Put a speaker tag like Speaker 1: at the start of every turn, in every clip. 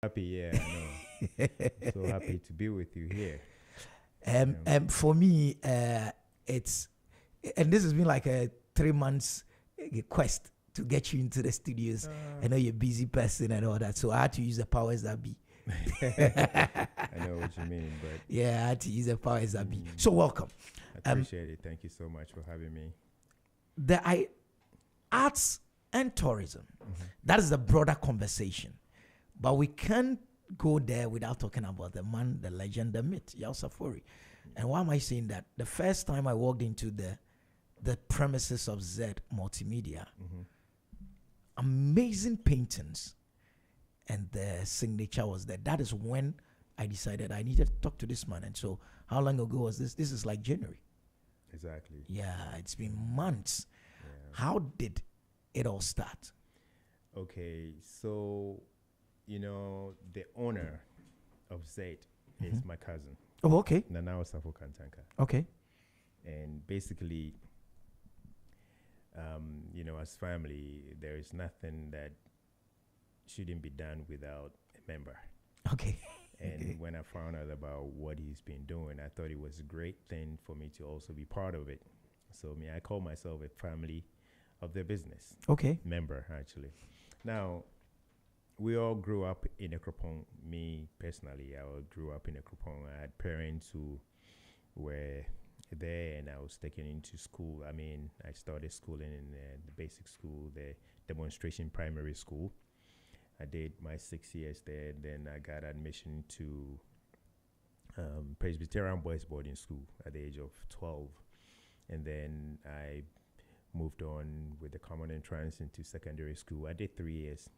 Speaker 1: Happy, yeah, I know. So happy to be with you here.
Speaker 2: For me, it's and this has been like a 3 months quest to get you into the studios. I know you're a busy person and all that, so I had to use the powers that be.
Speaker 1: I know what you mean, but
Speaker 2: Yeah, I had to use the powers that be. So welcome.
Speaker 1: I appreciate it. Thank you so much for having me.
Speaker 2: The arts and tourism. That is the broader conversation, but we can't go there without talking about the man, the legend, the myth, Yao Safori. And why am I saying that? The first time I walked into the premises of Z Multimedia, amazing paintings, and the signature was there. That is when I decided I needed to talk to this man. And so, how long ago was this? This is like January.
Speaker 1: Exactly.
Speaker 2: Yeah, it's been months.
Speaker 1: Yeah.
Speaker 2: How did it all start?
Speaker 1: Okay, so the owner of Z is my cousin,
Speaker 2: Oh, okay.
Speaker 1: Nanao Safo Kantanka,
Speaker 2: Okay.
Speaker 1: and basically, as family, there is nothing that shouldn't be done without a member.
Speaker 2: Okay.
Speaker 1: And when I found out about what he's been doing, I thought it was a great thing for me to also be part of it. So I call myself a family of the business
Speaker 2: Okay.
Speaker 1: member, actually. Now, we all grew up in Ekropong. Me personally, I grew up in Ekropong. I had parents who were there, and I was taken into school. I mean, I started schooling in the basic school, the demonstration primary school. I did my 6 years there. Then I got admission to Presbyterian Boys Boarding School at the age of 12. And then I moved on with the common entrance into secondary school. I did 3 years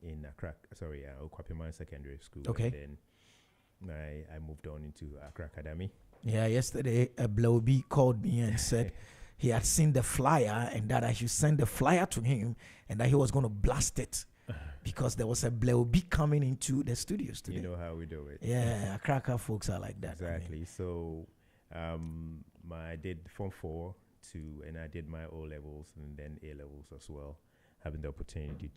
Speaker 1: in Okwapiman Secondary School.
Speaker 2: Okay.
Speaker 1: And then I moved on into Accra Academy.
Speaker 2: Yeah, yesterday a Bloby called me and said he had seen the flyer and that I should send the flyer to him and that he was going to blast it because there was a Bloby coming into the studios today.
Speaker 1: You know how we do it.
Speaker 2: Yeah, Cracker folks are like that.
Speaker 1: Exactly. So I did Form 4 and I did my O levels and then A levels as well. Having the opportunity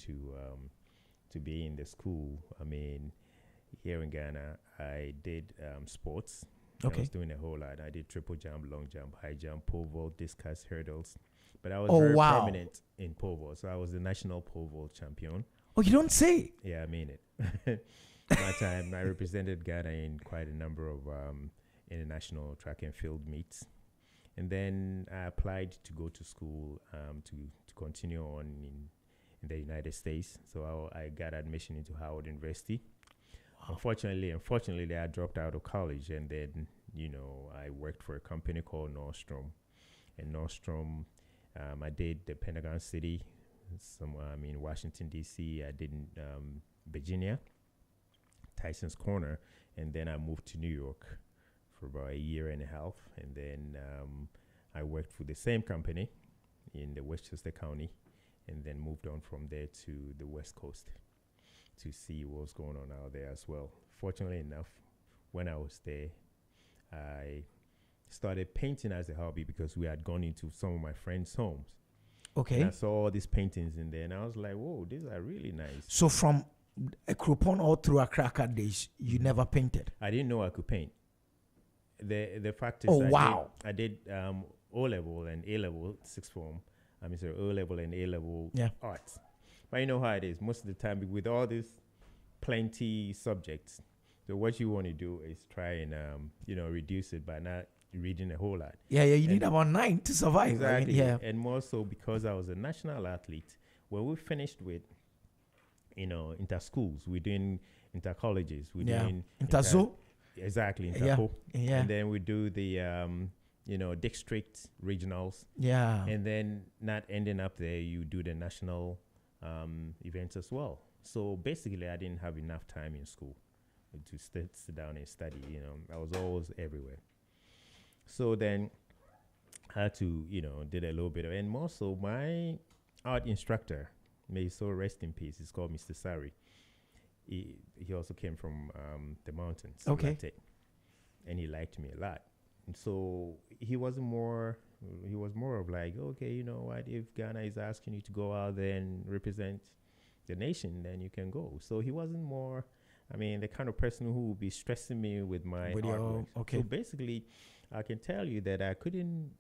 Speaker 1: to be in the school. I mean, here in Ghana, I did sports.
Speaker 2: Okay.
Speaker 1: I was doing a whole lot. I did triple jump, long jump, high jump, pole vault, discus, hurdles. But I was very prominent in pole vault. So I was the national pole vault champion.
Speaker 2: Oh, you don't say?
Speaker 1: Yeah, I mean it. My time, I represented Ghana in quite a number of international track and field meets. And then I applied to go to school to continue on in the United States. So I got admission into Howard University. Wow. Unfortunately, I dropped out of college, and then I worked for a company called Nordstrom. And Nordstrom, I did the Pentagon City, in Washington D.C. I did Virginia, Tyson's Corner, and then I moved to New York for about a year and a half, and then I worked for the same company in the Westchester County, and then moved on from there to the West Coast to see what was going on out there as well. Fortunately enough, when I was there, I started painting as a hobby because we had gone into some of my friends' homes.
Speaker 2: Okay.
Speaker 1: And I saw all these paintings in there, and I was like, whoa, these are really nice.
Speaker 2: So from a Krupon all through Accra days, you never painted?
Speaker 1: I didn't know I could paint. The fact is, I did O-level and A-level, sixth form. O-level and A-level arts. But you know how it is. Most of the time, with all these plenty subjects, so what you want to do is try and, reduce it by not reading a whole lot.
Speaker 2: Yeah, you need about 9 to survive.
Speaker 1: Exactly.
Speaker 2: Right? Yeah.
Speaker 1: And more so because I was a national athlete, when we finished with, inter-schools, we're doing inter-colleges, we're doing...
Speaker 2: Inter-zoo?
Speaker 1: Exactly, Interco.
Speaker 2: Yeah.
Speaker 1: And then we do the, district regionals.
Speaker 2: Yeah.
Speaker 1: And then not ending up there, you do the national events as well. So basically, I didn't have enough time in school to sit down and study. I was always everywhere. So then I had to, did a little bit of, and more so my art instructor, may so rest in peace, is called Mr. Sari. He also came from the mountains.
Speaker 2: Okay.
Speaker 1: Latte, and he liked me a lot. And so he was more of like, okay, you know what, if Ghana is asking you to go out there and represent the nation, then you can go. So he wasn't more I mean, the kind of person who would be stressing me with my
Speaker 2: With your-
Speaker 1: artwork.
Speaker 2: okay.
Speaker 1: So basically, I can tell you that I can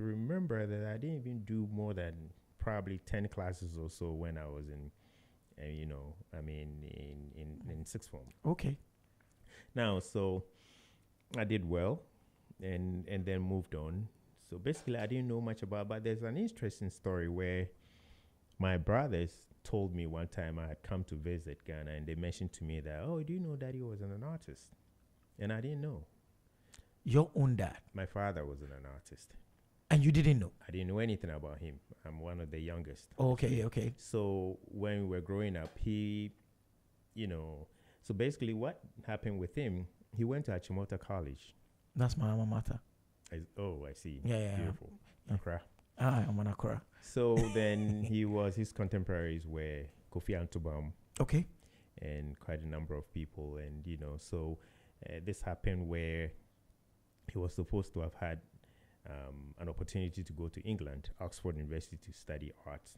Speaker 1: remember that I didn't even do more than probably 10 classes or so when I was in, in sixth form.
Speaker 2: Okay.
Speaker 1: Now, so I did well and then moved on. So basically, I didn't know much about, but there's an interesting story where my brothers told me one time I had come to visit Ghana, and they mentioned to me that, oh, do you know Daddy was an artist? And I didn't know.
Speaker 2: Your own dad.
Speaker 1: My father was an artist.
Speaker 2: And you didn't know.
Speaker 1: I didn't know anything about him. I'm one of the youngest.
Speaker 2: Okay, okay.
Speaker 1: So when we were growing up, he, so basically what happened with him, he went to Achimota College.
Speaker 2: That's my alma mater.
Speaker 1: I see.
Speaker 2: Yeah.
Speaker 1: Beautiful.
Speaker 2: Yeah.
Speaker 1: Accra.
Speaker 2: I'm an Accra.
Speaker 1: So then his contemporaries were Kofi Antobam
Speaker 2: Okay.
Speaker 1: and quite a number of people. And, so this happened where he was supposed to have had an opportunity to go to England, Oxford University, to study art.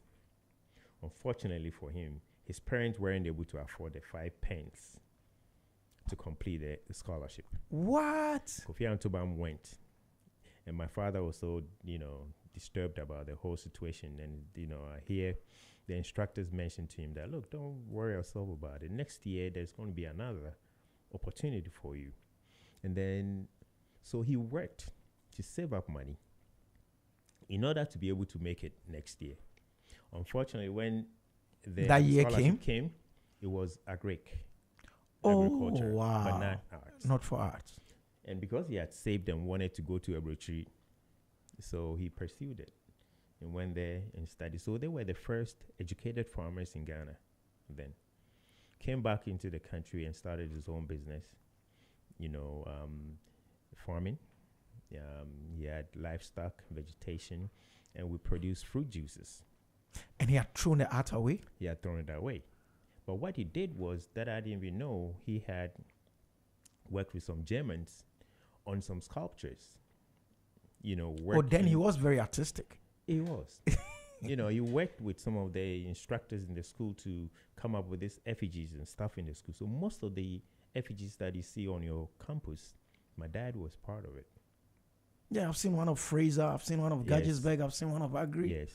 Speaker 1: Unfortunately for him, his parents weren't able to afford the 5 pence to complete the scholarship.
Speaker 2: What?
Speaker 1: Kofi Antobam went. And my father was so, disturbed about the whole situation. And, I hear the instructors mention to him that, look, don't worry yourself about it. Next year, there's going to be another opportunity for you. And then, so he worked to save up money in order to be able to make it next year. Unfortunately, when
Speaker 2: That year
Speaker 1: scholarship came, it was agriculture,
Speaker 2: wow.
Speaker 1: but not arts.
Speaker 2: Not for arts.
Speaker 1: And because he had saved and wanted to go to a retreat, so he pursued it and went there and studied. So they were the first educated farmers in Ghana then. Came back into the country and started his own business, farming. He had livestock, vegetation, and we produced fruit juices.
Speaker 2: And he had thrown the art away?
Speaker 1: He had thrown it away. But what he did was that I didn't even know, he had worked with some Germans on some sculptures.
Speaker 2: Then he was very artistic.
Speaker 1: He was. He worked with some of the instructors in the school to come up with these effigies and stuff in the school. So most of the effigies that you see on your campus, my dad was part of it.
Speaker 2: Yeah, I've seen one of Fraser. I've seen one of
Speaker 1: Yes.
Speaker 2: Gadgesberg. I've seen one of Agri.
Speaker 1: Yes.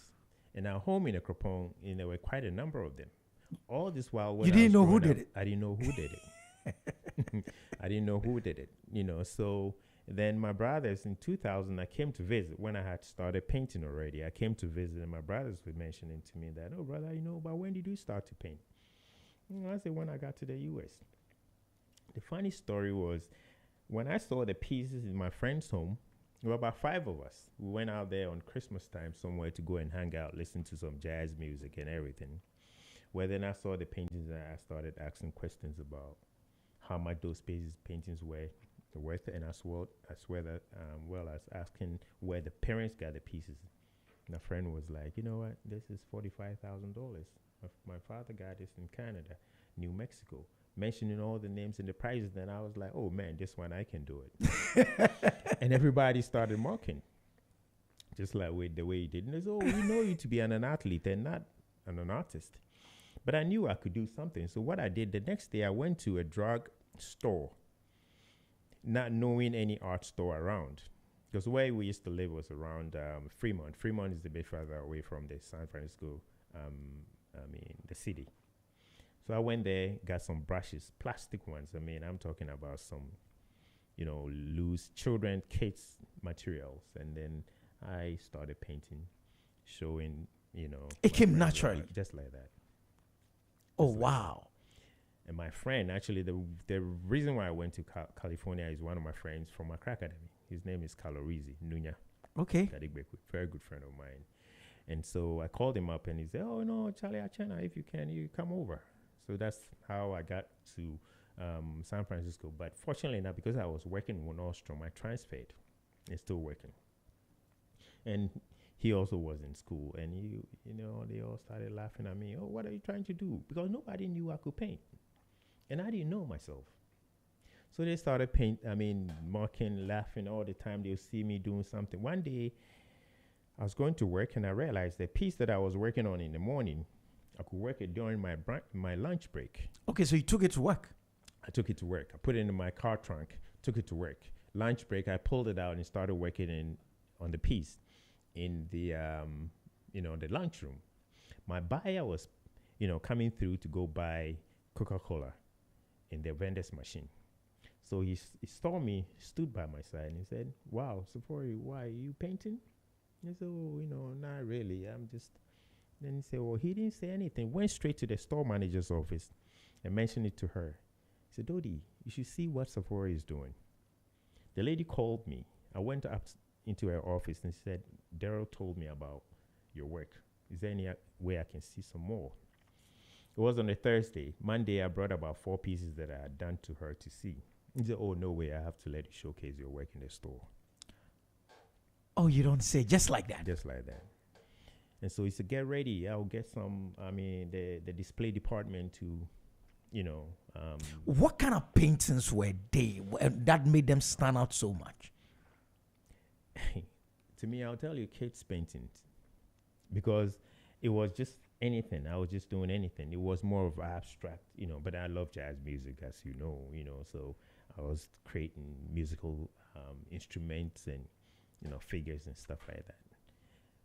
Speaker 1: And our home in Akropong, there were quite a number of them. All this while when
Speaker 2: You
Speaker 1: I
Speaker 2: didn't
Speaker 1: was
Speaker 2: know who
Speaker 1: growing
Speaker 2: did
Speaker 1: up, I didn't know who did it. I didn't know who did it, So then my brothers in 2000, I came to visit when I had started painting already. I came to visit, and my brothers were mentioning to me that, oh, brother, but when did you start to paint? I said, when I got to the U.S. The funny story was when I saw the pieces in my friend's home, there were about 5 of us. We went out there on Christmas time somewhere to go and hang out, listen to some jazz music and everything. Well, then I saw the paintings and I started asking questions about how much those paintings were worth, and as well as asking where the parents got the pieces. My friend was like, you know what, this is $45,000. My father got this in Canada, New Mexico, mentioning all the names and the prices. Then I was like, oh man, this one I can do it. And everybody started mocking, just like with the way he did. And they said, oh, we know you to be an athlete and not an artist. But I knew I could do something. So what I did, the next day I went to a drug store, not knowing any art store around. Because where we used to live was around Fremont. Fremont is a bit further away from the San Francisco, the city. So I went there, got some brushes, plastic ones. I'm talking about some, loose children, kids materials. And then I started painting, showing,
Speaker 2: It came naturally.
Speaker 1: Just like that.
Speaker 2: Oh, wow.
Speaker 1: And my friend, actually, the reason why I went to California is one of my friends from Accra Academy. His name is Kalorizi Nunya.
Speaker 2: Okay.
Speaker 1: Very good friend of mine. And so I called him up and he said, oh, no, Charlie Achena, if you can, you come over. So that's how I got to San Francisco. But fortunately enough, because I was working with Nordstrom, I transferred. It's still working. And he also was in school. And, they all started laughing at me. Oh, what are you trying to do? Because nobody knew I could paint. And I didn't know myself. So they started mocking, laughing all the time. They'll see me doing something. One day, I was going to work and I realized the piece that I was working on in the morning, I could work it during my lunch break.
Speaker 2: Okay, so you took it to work.
Speaker 1: I took it to work. I put it in my car trunk, took it to work. Lunch break, I pulled it out and started working on the piece in the lunchroom. My buyer was, coming through to go buy Coca-Cola in the vendor's machine. So he saw me, stood by my side, and he said, "Wow, Safori, why are you painting?" I said, "Oh, not really. I'm just." Then he said, "Well, he didn't say anything. Went straight to the store manager's office and mentioned it to her." He said, "Dodi, you should see what Safori is doing." The lady called me. I went up into her office and said, "Daryl told me about your work. Is there any way I can see some more?" It was on a Thursday. Monday, I brought about 4 pieces that I had done to her to see. He said, "Oh, no way. I have to let you showcase your work in the store."
Speaker 2: Oh, you don't say, just like that.
Speaker 1: Just like that. And so he said, "Get ready. I'll get the display department to,
Speaker 2: What kind of paintings were they that made them stand out so much?
Speaker 1: To me, I'll tell you, kids' paintings. Because it was just anything. I was just doing anything. It was more of abstract, but I love jazz music, as so I was creating musical instruments and, figures and stuff like that.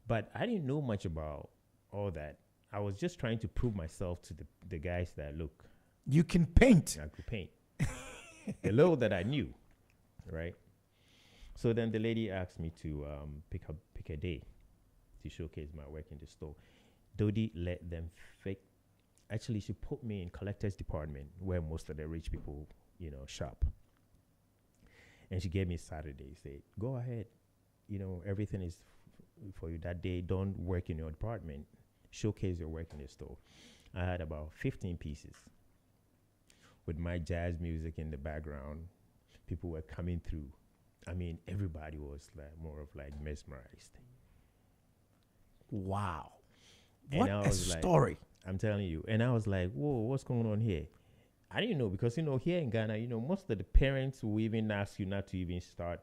Speaker 1: But I didn't know much about all that. I was just trying to prove myself to the guys that, look,
Speaker 2: You can paint.
Speaker 1: I could paint. The little that I knew, right? So then the lady asked me to pick a day to showcase my work in the store. Dodi let them fake. Actually, she put me in collector's department where most of the rich people, shop. And she gave me Saturday. Said, "Go ahead. Everything is for you that day. Don't work in your department. Showcase your work in the store." I had about 15 pieces with my jazz music in the background. People were coming through. I mean, everybody was more of mesmerized.
Speaker 2: Wow.
Speaker 1: And
Speaker 2: What
Speaker 1: I
Speaker 2: a
Speaker 1: was like,
Speaker 2: story.
Speaker 1: I'm telling you. And I was like, "Whoa, what's going on here?" I didn't know because, here in Ghana, most of the parents will even ask you not to even start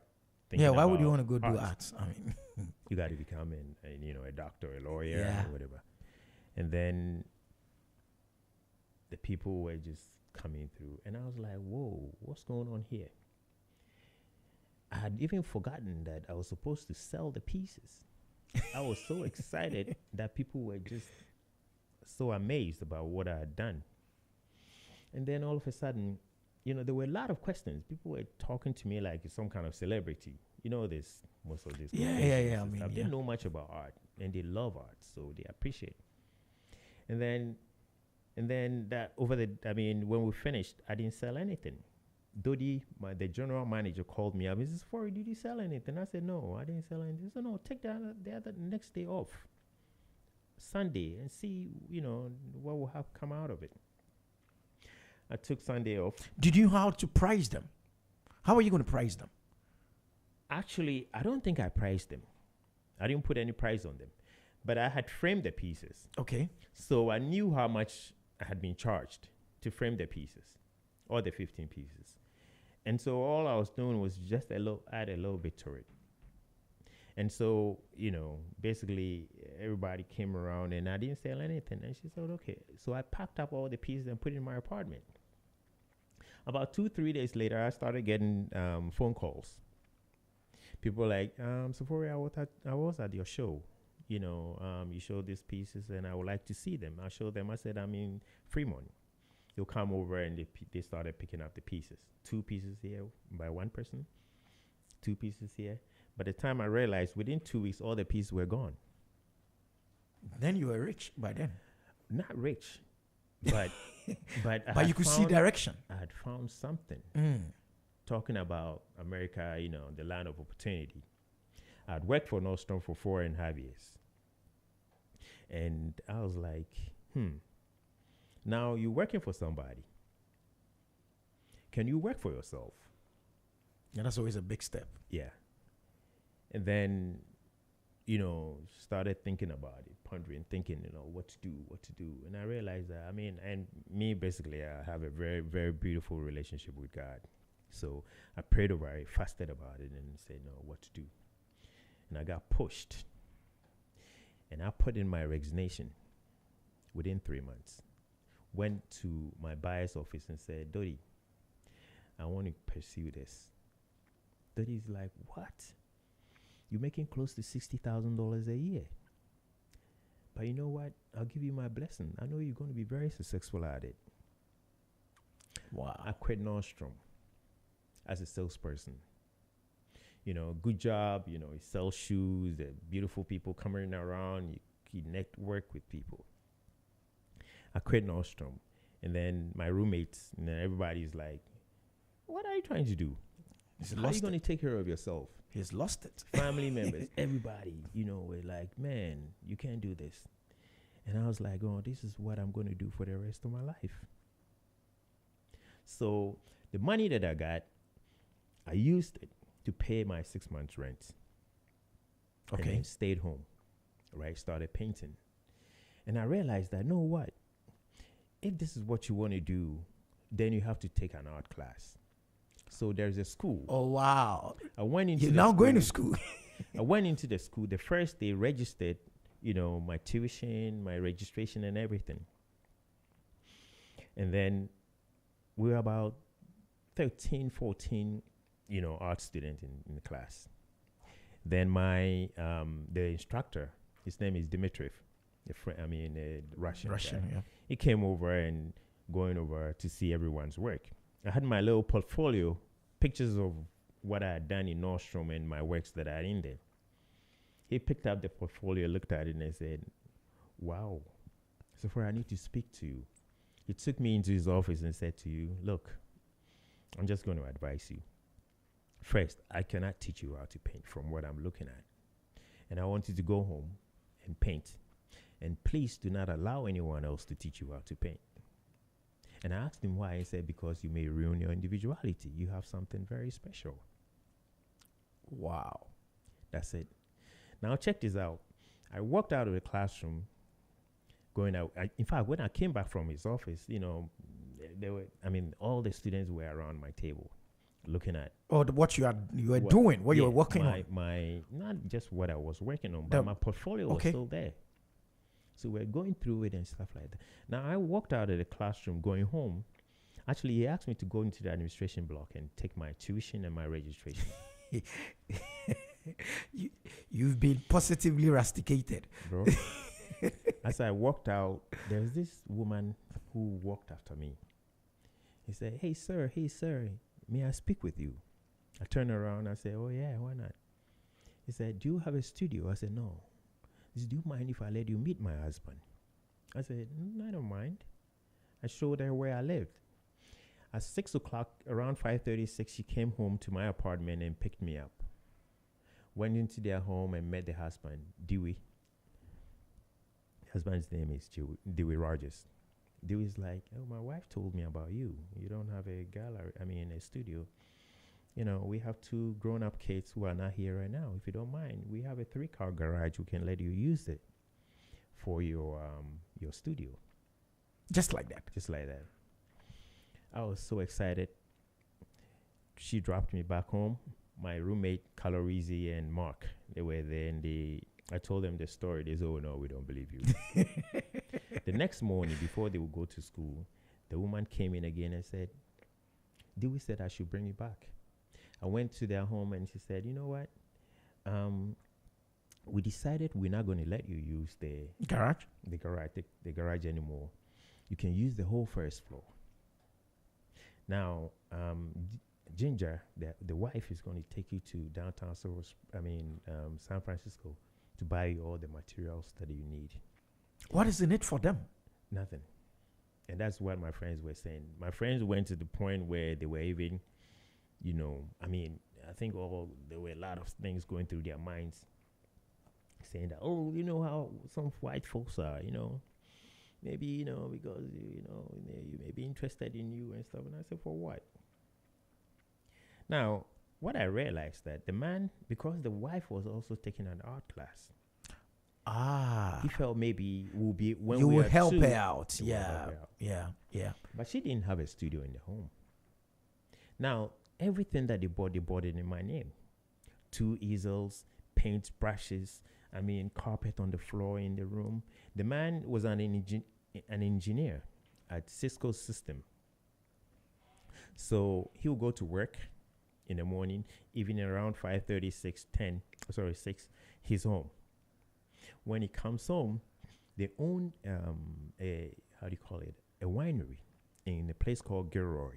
Speaker 1: thinking
Speaker 2: Yeah, why would you
Speaker 1: about
Speaker 2: want to go do
Speaker 1: art.
Speaker 2: arts? I mean,
Speaker 1: You got to become a doctor, a lawyer,
Speaker 2: Yeah.
Speaker 1: or whatever. And then the people were just coming through. And I was like, "Whoa, what's going on here?" I had even forgotten that I was supposed to sell the pieces. I was so excited that people were just so amazed about what I had done. And then all of a sudden, there were a lot of questions. People were talking to me like some kind of celebrity. This, most of this.
Speaker 2: Yeah.
Speaker 1: conventions
Speaker 2: I
Speaker 1: and
Speaker 2: mean,
Speaker 1: stuff. They
Speaker 2: yeah.
Speaker 1: didn't know much about art, and they love art, so they appreciate it. And then that when we finished, I didn't sell anything. Dodi, the general manager, called me up. He says, "Fori, did you sell anything?" I said, "No, I didn't sell anything." He said, "No, take the other next day off, Sunday, and see, what will have come out of it." I took Sunday off.
Speaker 2: Did you know how to price them? How are you going to price them?
Speaker 1: Actually, I don't think I priced them. I didn't put any price on them, but I had framed the pieces,
Speaker 2: Okay.
Speaker 1: so I knew how much I had been charged to frame the pieces, all the 15 pieces. And so all I was doing was just add a little bit to it. And so, basically everybody came around and I didn't sell anything. And she said, "Okay." So I packed up all the pieces and put it in my apartment. About 2-3 days later, I started getting phone calls. People were like, "Safori, I was at your show. You showed these pieces and I would like to see them." I showed them. I said, "I'm in Fremont." They'll come over and they started picking up the pieces. 2 pieces here by one person, 2 pieces here. By the time I realized, within 2 weeks, all the pieces were gone.
Speaker 2: Then you were rich by then.
Speaker 1: Not rich, but but
Speaker 2: But you could see direction.
Speaker 1: I had found something.
Speaker 2: Mm.
Speaker 1: Talking about America, the land of opportunity. I'd worked for Nordstrom for 4.5 years. And I was like, now you're working for somebody. Can you work for yourself?
Speaker 2: Yeah, that's always a big step.
Speaker 1: Yeah. And then, started thinking about it, pondering, thinking, what to do. And I realized that, and me, basically, I have a very, very beautiful relationship with God. So I prayed over it, fasted about it, and said, "No, what to do." And I got pushed. And I put in my resignation within 3 months. Went to my buyer's office and said, "Dodi, I want to pursue this. Daddy's like, what? You're making close to $60,000 a year. But you know what? I'll give you my blessing. I know you're going to be very successful at it.
Speaker 2: Wow.
Speaker 1: I quit Nordstrom as a salesperson. You know, good job. You know, you sell shoes. There are beautiful people coming around. You network with people. I quit Nordstrom. And then my roommates, and then everybody's like, what are you trying to do? How are you going to take care of yourself?
Speaker 2: He's lost it.
Speaker 1: Family members, everybody, you know, were like, man, you can't do this. And I was like, oh, this is what I'm going to do for the rest of my life. So the money that I got, I used it to pay my 6 months rent.
Speaker 2: Okay.
Speaker 1: And then stayed home, right? Started painting. And I realized that, know what? If this is what you want to do, then you have to take an art class. So there's a school.
Speaker 2: Oh, wow.
Speaker 1: I went into
Speaker 2: You're now going to school.
Speaker 1: I went into the school. The first they registered, you know, my tuition, my registration and everything. And then we were about 13, 14, you know, art students in the class. Then my, the instructor, his name is Dimitrov, Russian guy.
Speaker 2: Yeah.
Speaker 1: He came over and going over to see everyone's work. I had my little portfolio, pictures of what I had done in Nordstrom and my works that I had in there. He picked up the portfolio, looked at it, and said, wow, Sephora, I need to speak to you. He took me into his office and said to you, look, I'm just going to advise you. First, I cannot teach you how to paint from what I'm looking at. And I want you to go home and paint. And please do not allow anyone else to teach you how to paint. And I asked him why. He said, because you may ruin your individuality. You have something very special.
Speaker 2: Wow.
Speaker 1: That's it. Now check this out. I walked out of the classroom going out. In fact, when I came back from his office, you know, all the students were around my table looking at.
Speaker 2: Oh, what you were doing, what you were working on.
Speaker 1: Not just what I was working on, but my portfolio was still there. So we're going through it and stuff like that. Now, I walked out of the classroom going home. Actually, he asked me to go into the administration block and take my tuition and my registration.
Speaker 2: You've been positively rusticated.
Speaker 1: Bro. As I walked out, there's this woman who walked after me. He said, hey, sir, may I speak with you? I turned around. I said, oh, yeah, why not? He said, do you have a studio? I said, no. He said, do you mind if I let you meet my husband? I said, I don't mind. I showed her where I lived. At 6 o'clock, around 5:36, she came home to my apartment and picked me up. Went into their home and met the husband, Dewey. The husband's name is Dewey Rogers. Dewey's like, oh, my wife told me about you. You don't have a gallery, a studio. You know, we have 2 grown-up kids who are not here right now. If you don't mind, we have a 3-car garage. We can let you use it for your studio.
Speaker 2: Just like that.
Speaker 1: Just like that. I was so excited. She dropped me back home. My roommate, Calorizi and Mark, they were there, and I told them the story. They said, oh, no, we don't believe you. The next morning, before they would go to school, the woman came in again and said, Dewey said I should bring you back. I went to their home and she said, you know what? We decided we're not going to let you use the garage anymore. You can use the whole first floor. Now, Ginger, the wife, is going to take you to downtown San Francisco to buy you all the materials that you need.
Speaker 2: What is in it for them?
Speaker 1: Nothing. And that's what my friends were saying. My friends went to the point where they were even, you know, I think there were a lot of things going through their minds, saying that, oh, you know how some white folks are, you know, maybe, you know, because, you know, you may be interested in you and stuff. And I said, for what? Now, what I realized that the man, because the wife was also taking an art class, he felt maybe we'll be when
Speaker 2: you
Speaker 1: we
Speaker 2: will
Speaker 1: are
Speaker 2: help
Speaker 1: two,
Speaker 2: her out.
Speaker 1: you will help her out.
Speaker 2: Yeah.
Speaker 1: But she didn't have a studio in the home. Now, everything that they bought it in my name. 2 easels, paint brushes, carpet on the floor in the room. The man was an engineer at Cisco System. So he will go to work in the morning, even around 5:30, 6, he's home. When he comes home, they own a, how do you call it, a winery in a place called Gilroy.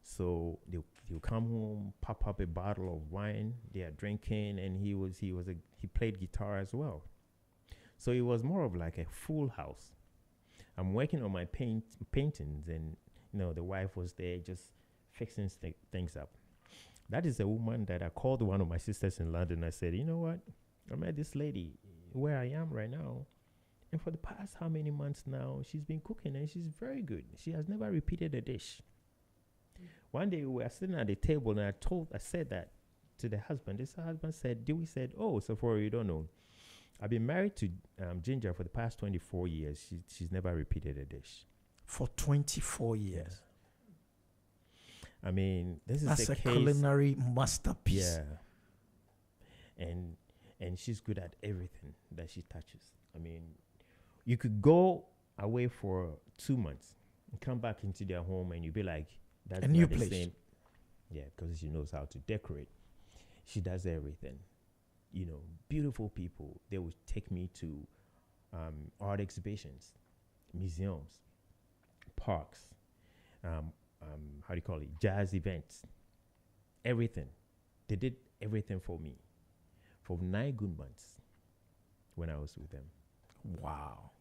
Speaker 1: So they'll come home, pop up a bottle of wine. They are drinking, and he played guitar as well. So it was more of like a full house. I'm working on my paintings, and the wife was there just fixing things up. That is a woman that I called one of my sisters in London. I said, you know what? I met this lady where I am right now, and for the past how many months now, she's been cooking, and she's very good. She has never repeated a dish. One day we were sitting at the table, and I said that to the husband. This husband said, Dewey said, oh, Sephora, you don't know. I've been married to Ginger for the past 24 years. She's never repeated a dish.
Speaker 2: For 24 years.
Speaker 1: Yeah. I mean,
Speaker 2: that's a culinary masterpiece.
Speaker 1: Yeah. And she's good at everything that she touches. I mean, you could go away for 2 months and come back into their home, and you'd be like, that's
Speaker 2: a new place.
Speaker 1: Yeah, because she knows how to decorate. She does everything. Beautiful people. They would take me to art exhibitions, museums, parks, how do you call it, jazz events, everything. They did everything for me for 9 good months when I was with them.
Speaker 2: Wow.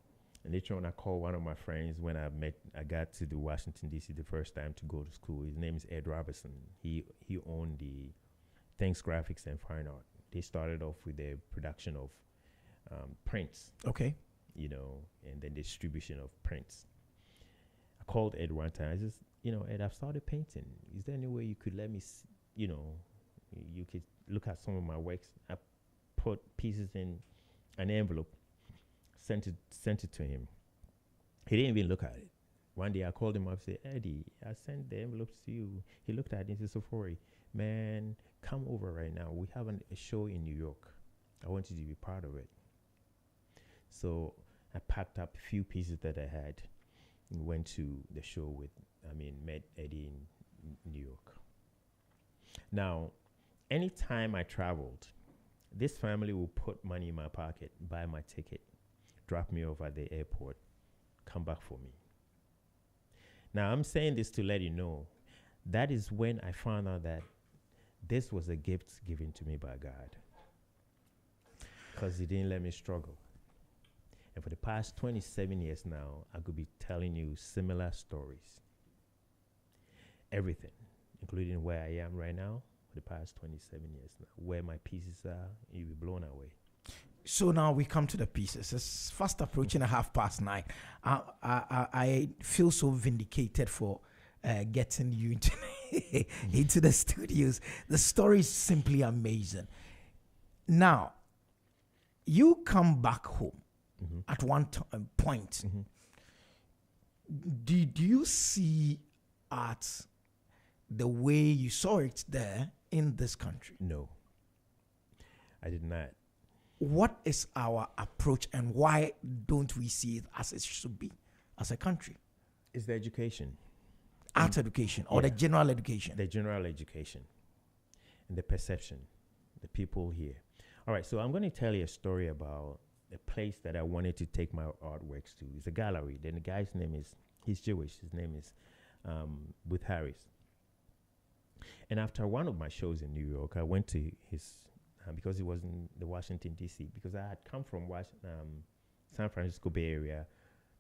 Speaker 1: And later on, I called one of my friends when I got to the Washington, D.C. the first time to go to school. His name is Ed Robertson. He owned the Thanks Graphics and Fine Art. They started off with the production of prints.
Speaker 2: Okay.
Speaker 1: And then distribution of prints. I called Ed one time. I just, Ed, I've started painting. Is there any way you could let me, you could look at some of my works? I put pieces in an envelope, sent it to him. He didn't even look at it. One day I called him up and said, Eddie, I sent the envelopes to you. He looked at it and said, Sephora, man, come over right now. We have a show in New York. I want you to be part of it. So I packed up a few pieces that I had and went to the show met Eddie in New York. Now, anytime I traveled, this family will put money in my pocket, buy my ticket, drop me off at the airport, come back for me. Now, I'm saying this to let you know, that is when I found out that this was a gift given to me by God, because He didn't let me struggle. And for the past 27 years now, I could be telling you similar stories. Everything, including where I am right now, for the past 27 years now, where my pieces are, you'll be blown away.
Speaker 2: So now we come to the pieces. It's fast approaching 9:30. I feel so vindicated for getting you into the studios. The story is simply amazing. Now, you come back home at one point. Did you see art the way you saw it there in this country?
Speaker 1: No, I did not.
Speaker 2: What is our approach, and why don't we see it as it should be as a country?
Speaker 1: It's the education.
Speaker 2: Art education or the general education?
Speaker 1: The general education and the perception, the people here. All right, so I'm going to tell you a story about a place that I wanted to take my artworks to. It's a gallery. Then the guy's name is, he's Jewish. His name is Booth Harris. And after one of my shows in New York, I went to his, because it was in the Washington, D.C., because I had come from San Francisco Bay Area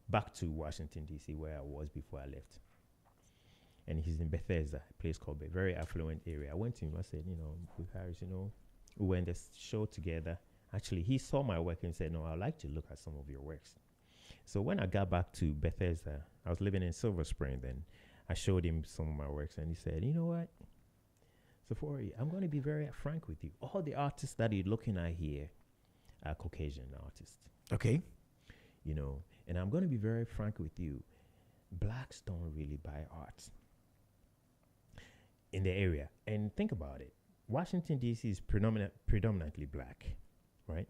Speaker 1: back to Washington, D.C., where I was before I left. And he's in Bethesda, a place called a very affluent area. I went to him, I said, Booth Harris, we went this show together. Actually, he saw my work and said, no, I'd like to look at some of your works. So when I got back to Bethesda, I was living in Silver Spring then. I showed him some of my works, and he said, you know what? Sephora, I'm going to be very frank with you. All the artists that you're looking at here are Caucasian artists.
Speaker 2: Okay.
Speaker 1: And I'm going to be very frank with you. Blacks don't really buy art in the area. And think about it. Washington, D.C. is predominantly black, right?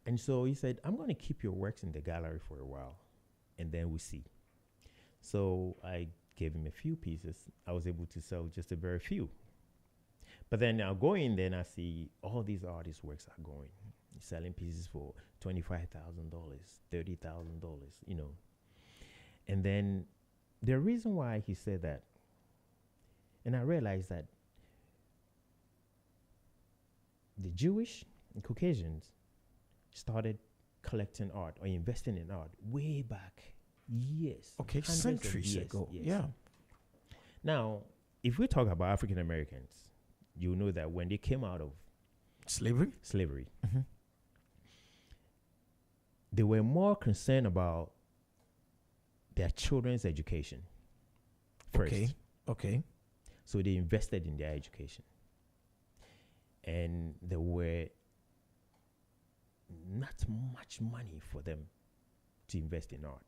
Speaker 1: And so he said, I'm going to keep your works in the gallery for a while, and then we'll see. So I gave him a few pieces. I was able to sell just a very few. But then I'll go in there and I see all these artists' works are going, selling pieces for $25,000, $30,000, you know. And then the reason why he said that, and I realized that the Jewish and Caucasians started collecting art or investing in art way back years.
Speaker 2: Okay,
Speaker 1: hundreds of
Speaker 2: centuries
Speaker 1: years,
Speaker 2: ago.
Speaker 1: yes.
Speaker 2: Yeah.
Speaker 1: Now, if we talk about African Americans, you know that when they came out of
Speaker 2: Slavery?
Speaker 1: slavery,
Speaker 2: Mm-hmm.
Speaker 1: they were more concerned about their children's education first.
Speaker 2: Okay. Okay.
Speaker 1: So they invested in their education. And there were not much money for them to invest in art.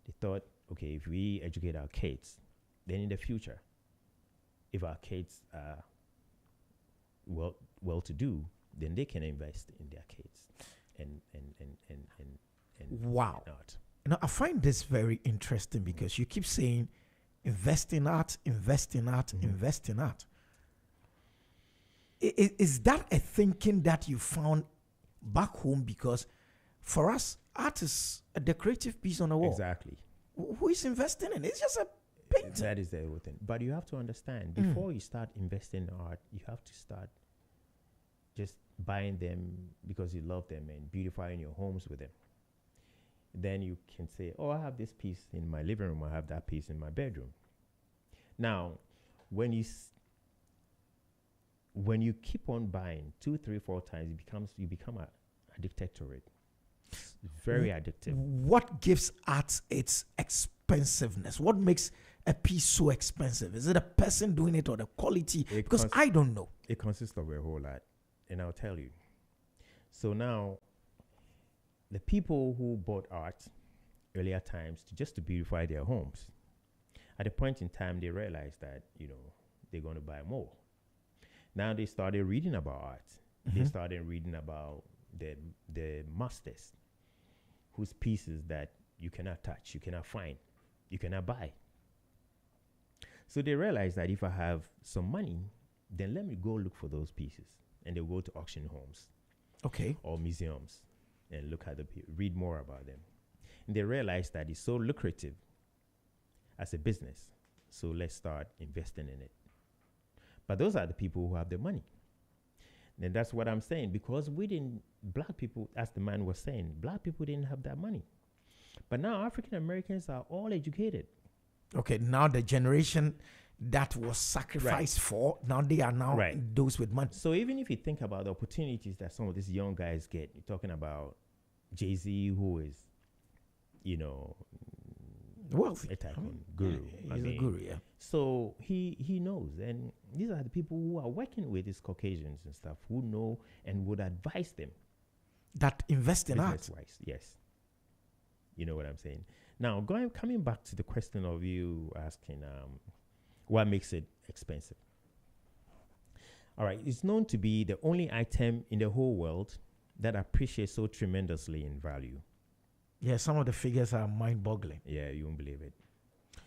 Speaker 1: They thought, okay, if we educate our kids, then in the future, if our kids are well to do, then they can invest in their kids and
Speaker 2: Wow.
Speaker 1: in art.
Speaker 2: You know, I find this very interesting because you keep saying invest in art, invest in art,
Speaker 1: Mhm.
Speaker 2: invest in art. Is that a thinking that you found back home? Because for us, art is a decorative piece on a wall.
Speaker 1: Exactly.
Speaker 2: Who is investing in it? It's just a painting.
Speaker 1: That is the whole thing. But you have to understand,
Speaker 2: Mm.
Speaker 1: before you start investing in art, you have to start just buying them because you love them and beautifying your homes with them. Then you can say, oh, I have this piece in my living room, I have that piece in my bedroom. Now, when you keep on buying 2, 3, 4 times, you become addicted to it. It's very addictive.
Speaker 2: What gives art its expensiveness? What makes a piece so expensive? Is it a person doing it or the quality?
Speaker 1: It
Speaker 2: Because
Speaker 1: cons-
Speaker 2: I don't know.
Speaker 1: It consists of a whole lot, and I'll tell you. So now, the people who bought art earlier times to beautify their homes, at a point in time, they realized that, they're going to buy more. Now they started reading about art. They
Speaker 2: Mhm.
Speaker 1: started reading about the masters whose pieces that you cannot touch, you cannot find, you cannot buy. So they realized that if I have some money, then let me go look for those pieces. And they'll go to auction homes
Speaker 2: Okay.
Speaker 1: or museums and look at read more about them. And they realized that it's so lucrative as a business. So let's start investing in it. But those are the people who have the money. And that's what I'm saying, because black people, as the man was saying, black people didn't have that money. But now African Americans are all educated.
Speaker 2: Okay. Now the generation that was sacrificed for, now they are now
Speaker 1: Right.
Speaker 2: those with money.
Speaker 1: So even if you think about the opportunities that some of these young guys get, you're talking about Jay-Z, who is,
Speaker 2: Wealthy.
Speaker 1: a tycoon, guru.
Speaker 2: Yeah, he's a guru, yeah.
Speaker 1: So he knows, and these are the people who are working with these Caucasians and stuff who know and would advise them
Speaker 2: That invest in art.
Speaker 1: business-wise. Yes, you know what I'm saying. Now, coming back to the question of you asking, what makes it expensive? All right, it's known to be the only item in the whole world that appreciates so tremendously in value.
Speaker 2: Yeah, some of the figures are mind-boggling.
Speaker 1: Yeah, you won't believe it.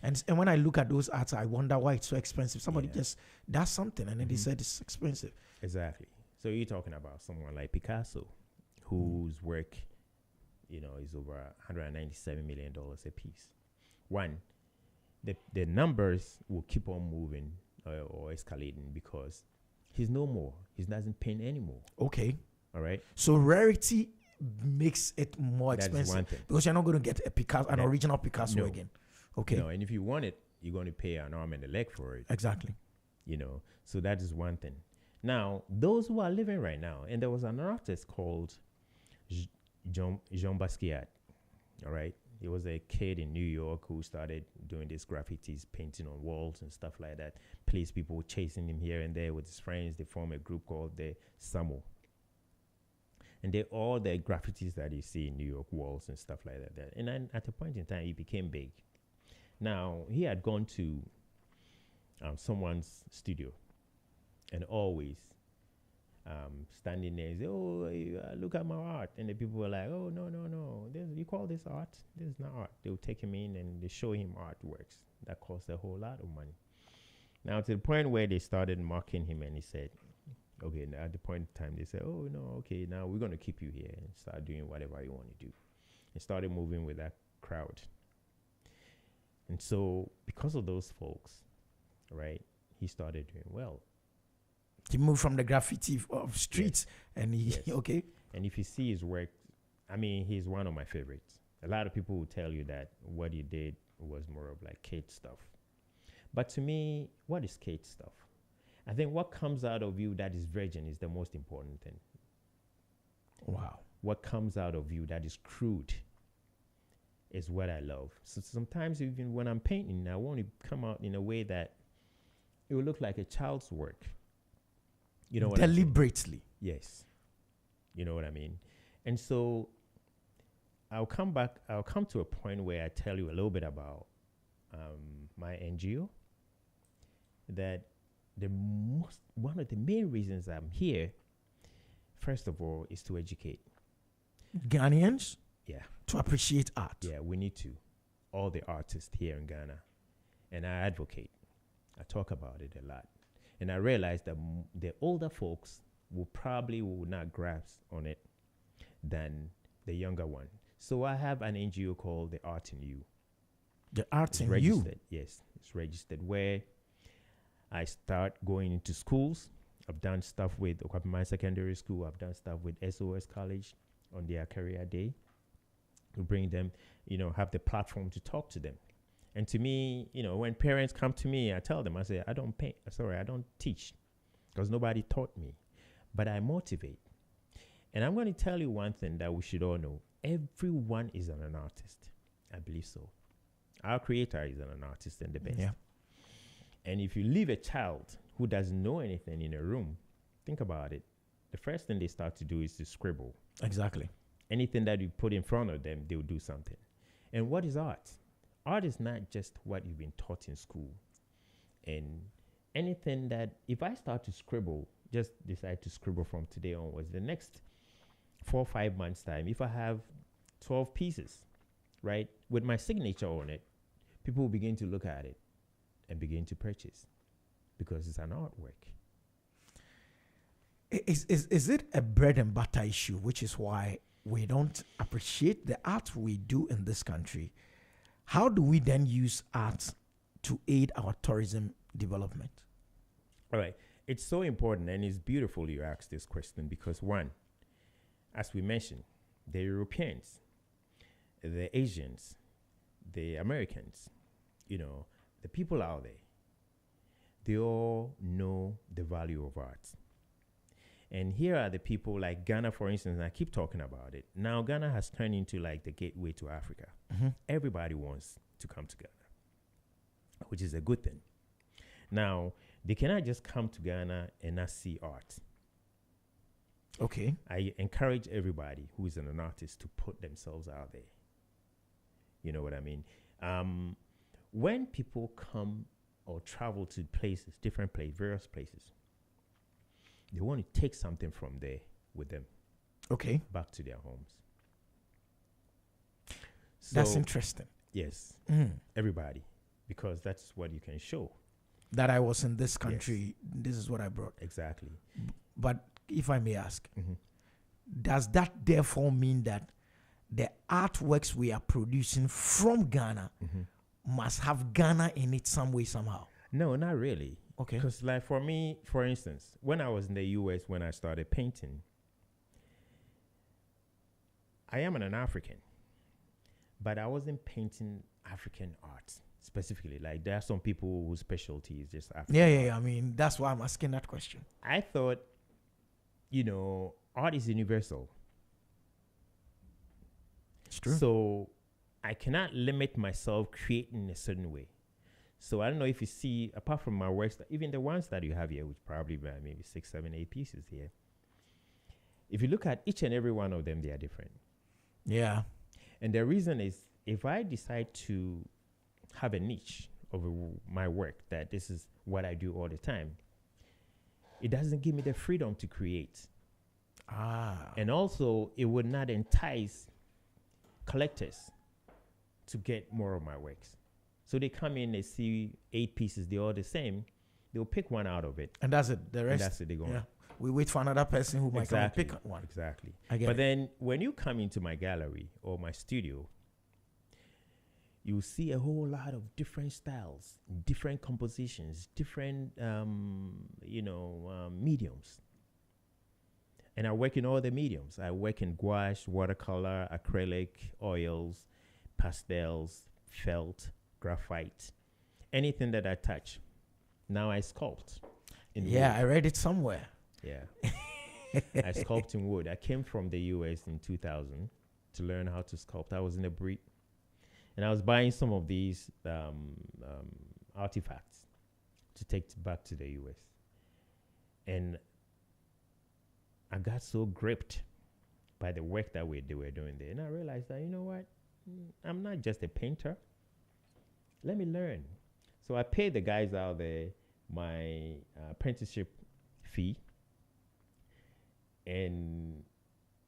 Speaker 2: And when I look at those arts, I wonder why it's so expensive. Somebody
Speaker 1: Yeah.
Speaker 2: just does something and then they
Speaker 1: Mhm.
Speaker 2: said it's expensive.
Speaker 1: Exactly. So you're talking about someone like Picasso, whose work, is over $197 million a piece. One, the numbers will keep on moving or escalating because he's no more. He doesn't paint anymore.
Speaker 2: Okay.
Speaker 1: All right.
Speaker 2: So rarity makes it more
Speaker 1: That's
Speaker 2: expensive
Speaker 1: one thing.
Speaker 2: because you're not going to get an
Speaker 1: That-
Speaker 2: original Picasso
Speaker 1: no.
Speaker 2: again. Okay.
Speaker 1: And if you want it, you're going to pay an arm and a leg for it.
Speaker 2: Exactly.
Speaker 1: So that is one thing. Now, those who are living right now, and there was an artist called Jean Basquiat. All right. He was a kid in New York who started doing these graffitis, painting on walls and stuff like that. Police people chasing him here and there with his friends. They form a group called the Samo. And all the graffitis that you see in New York walls and stuff like that. And then at a point in time, he became big. Now, he had gone to someone's studio and always standing there and say, "Oh, look at my art," and the people were like, "Oh, no, no, no! You call this art? This is not art." They'll take him in and they show him artworks that cost a whole lot of money. Now to the point where they started mocking him, and he said, "Okay." Now at the point in time, they said, "Oh no, okay, now we're gonna keep you here and start doing whatever you want to do." And started moving with that crowd. And so, because of those folks, right, he started doing well.
Speaker 2: He moved from the graffiti of streets, and he
Speaker 1: Yes.
Speaker 2: okay.
Speaker 1: And if you see his work, I mean, he's one of my favorites. A lot of people will tell you that what he did was more of like Kate stuff. But to me, what is Kate stuff? I think what comes out of you that is virgin is the most important thing.
Speaker 2: Wow.
Speaker 1: What comes out of you that is crude is what I love. So sometimes even when I'm painting, I want to come out in a way that it will look like a child's work. You know what I'm saying?
Speaker 2: Deliberately.
Speaker 1: Yes. You know what I mean? And so I'll come to a point where I tell you a little bit about my NGO. That one of the main reasons I'm here, first of all, is to educate.
Speaker 2: Ghanaians
Speaker 1: Yeah.
Speaker 2: to appreciate art.
Speaker 1: Yeah, we need to. All the artists here in Ghana. And I advocate. I talk about it a lot. And I realize that the older folks will not grasp on it than the younger one. So I have an NGO called The Art in You.
Speaker 2: The art
Speaker 1: It's
Speaker 2: in you.
Speaker 1: registered. Yes, it's registered, where I start going into schools. I've done stuff with Okwapima Secondary School. I've done stuff with SOS College on their career day to bring them, have the platform to talk to them. And to me, when parents come to me, I tell them, I say, I don't teach because nobody taught me, but I motivate. And I'm going to tell you one thing that we should all know. Everyone is an artist. I believe so. Our creator is an artist and the best.
Speaker 2: Yeah.
Speaker 1: And if you leave a child who doesn't know anything in a room, think about it. The first thing they start to do is to scribble.
Speaker 2: Exactly.
Speaker 1: Anything that you put in front of them, they'll do something. And what is art? Art is not just what you've been taught in school. And anything that, if I start to scribble, just decide to scribble from today onwards, the next 4 or 5 months' time, if I have 12 pieces, right, with my signature on it, people will begin to look at it and begin to purchase because it's an artwork.
Speaker 2: Is it a bread and butter issue, which is why we don't appreciate the art we do in this country? How do we then use art to aid our tourism development?
Speaker 1: All right. It's so important, and it's beautiful you ask this question because, one, as we mentioned, the Europeans, the Asians, the Americans, the people out there, they all know the value of art. And here are the people like Ghana, for instance, and I keep talking about it. Now, Ghana has turned into like the gateway to Africa.
Speaker 2: Mm-hmm.
Speaker 1: Everybody wants to come to Ghana, which is a good thing. Now, they cannot just come to Ghana and not see art.
Speaker 2: Okay.
Speaker 1: I encourage everybody who is an artist to put themselves out there. You know what I mean? When people come or travel to places, different places, various places, they want to take something from there with them.
Speaker 2: Okay.
Speaker 1: Back to their homes. So,
Speaker 2: that's interesting.
Speaker 1: Yes.
Speaker 2: Mm.
Speaker 1: Everybody. Because that's what you can show.
Speaker 2: That I was in this country, this is what I brought.
Speaker 1: Exactly.
Speaker 2: But if I may ask,
Speaker 1: Mm-hmm.
Speaker 2: does that therefore mean that the artworks we are producing from Ghana must have Ghana in it some way, somehow?
Speaker 1: No, not really.
Speaker 2: Okay.
Speaker 1: Because like for me, for instance, when I was in the US, when I started painting, I am an African, but I wasn't painting African art specifically. Like there are some people whose specialty is just African.
Speaker 2: Yeah. I mean, that's why I'm asking that question.
Speaker 1: I thought, art is universal.
Speaker 2: It's true.
Speaker 1: So I cannot limit myself creating a certain way. So I don't know if you see, apart from my works, even the ones that you have here, which probably maybe 6, 7, 8 pieces here. If you look at each and every one of them, they are different.
Speaker 2: Yeah.
Speaker 1: And the reason is, if I decide to have a niche of my work, that this is what I do all the time, it doesn't give me the freedom to create.
Speaker 2: Ah.
Speaker 1: And also, it would not entice collectors to get more of my works. So they come in, they see 8 pieces, they're all the same. They'll pick one out of it.
Speaker 2: And that's it. The
Speaker 1: And
Speaker 2: rest.
Speaker 1: that's it, they're going.
Speaker 2: Yeah. We wait for another person who might come and
Speaker 1: Exactly.
Speaker 2: pick one.
Speaker 1: Exactly.
Speaker 2: I get
Speaker 1: But
Speaker 2: it.
Speaker 1: then when you come into my gallery or my studio, you see a whole lot of different styles, different compositions, different, mediums. And I work in all the mediums. I work in gouache, watercolor, acrylic, oils, pastels, felt, graphite, anything that I touch. Now I sculpt. In
Speaker 2: Yeah,
Speaker 1: wood.
Speaker 2: I read it somewhere.
Speaker 1: Yeah. I sculpt in wood. I came from the US in 2000 to learn how to sculpt. I was in a breed. And I was buying some of these artifacts to take back to the US. And I got so gripped by the work that they were doing there. And I realized that, you know what? I'm not just a painter. Let me learn. So I paid the guys out there my apprenticeship fee and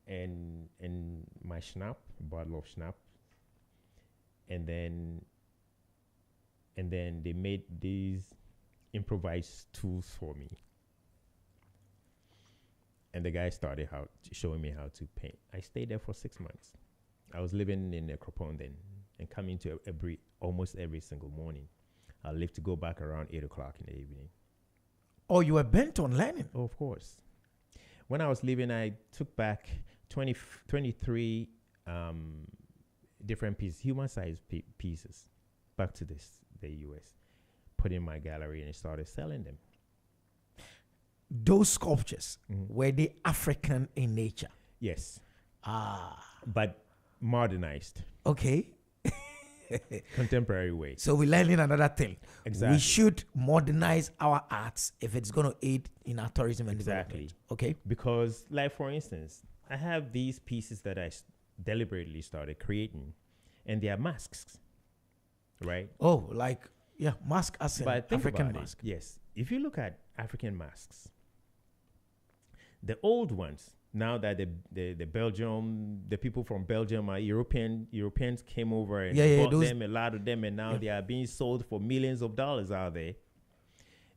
Speaker 1: my schnapp, a bottle of schnapp. And then they made these improvised tools for me. And the guy started showing me how to paint. I stayed there for 6 months. I was living in Ekropon then and coming to almost every single morning. I lived to go back around 8 o'clock in the evening.
Speaker 2: Oh, you were bent on learning.
Speaker 1: Oh, of course. When I was leaving, I took back 23 different pieces, human-sized pieces, back to the U.S., put in my gallery and started selling them.
Speaker 2: Those sculptures, were they African in nature?
Speaker 1: Yes.
Speaker 2: Ah.
Speaker 1: But modernized,
Speaker 2: Okay.
Speaker 1: contemporary way.
Speaker 2: So we're learning another thing.
Speaker 1: Exactly.
Speaker 2: We should modernize our arts if it's going to aid in our tourism and
Speaker 1: Exactly.
Speaker 2: development. Okay.
Speaker 1: Because, like, for instance, I have these pieces that I deliberately started creating, and they are masks, right?
Speaker 2: Oh, like, yeah, mask as in
Speaker 1: But think
Speaker 2: African
Speaker 1: about
Speaker 2: mask.
Speaker 1: it. Yes. If you look at African masks, the old ones, now that the Belgium, the people from Belgium are Europeans came over and bought them, a lot of them, and now they are being sold for millions of dollars out there.